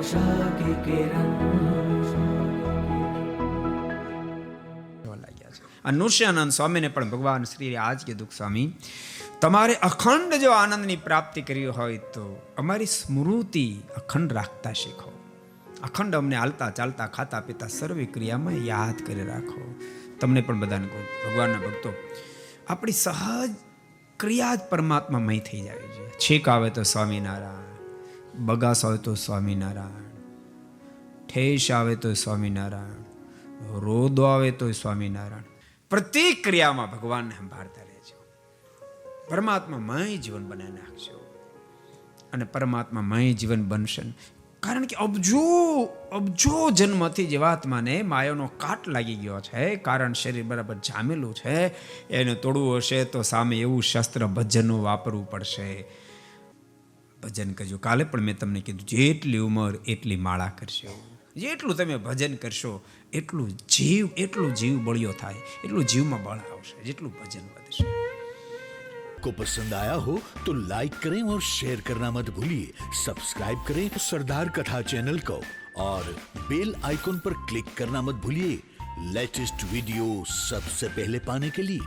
आशा की किरण। નૃસિંહાનંદ સ્વામીને પણ ભગવાન શ્રી આજ કીધું, સ્વામી તમારે અખંડ જો આનંદની પ્રાપ્તિ કરવી હોય તો અમારી સ્મૃતિ અખંડ રાખતા શીખો. અખંડ અમને હાલતા ચાલતા ખાતા પીતા સર્વે ક્રિયામાં યાદ કરી રાખો. તમને પણ બધાને કહું, ભગવાનના ભક્તો, આપણી સહજ ક્રિયા જ પરમાત્મામય થઈ જાય છે. છીક આવે તો સ્વામિનારાયણ, બગાસ આવે તો સ્વામિનારાયણ, ઠેસ આવે તો સ્વામિનારાયણ, રોદો આવે તો સ્વામિનારાયણ. પ્રત્યેક ક્રિયામાં ભગવાનને સંભાળતા રહેજો. પરમાત્મામય જીવન બનાવી નાખજો અને પરમાત્મામય જીવન બનશે. કારણ કે અબજો જન્મથી જીવાત્માને માયાનો કાટ લાગી ગયો છે. કારણ શરીર બરાબર જામેલું છે. એને તોડવું હશે તો સામે એવું શસ્ત્ર ભજનનું વાપરવું પડશે. ભજન કરજો. કાલે પણ મેં તમને કીધું, જેટલી ઉંમર એટલી માળા કરશો. જેટલું તમે ભજન કરશો એટલું જીવ બળ્યો થાય, એટલું જીવમાં બળ આવશે, જેટલું ભજન વધશે. को पसंद आया हो तो लाइक करें और शेयर करना मत भूलिए. सब्सक्राइब करें सरदार कथा चैनल को और बेल आइकॉन पर क्लिक करना मत भूलिए लेटेस्ट वीडियो सबसे पहले पाने के लिए.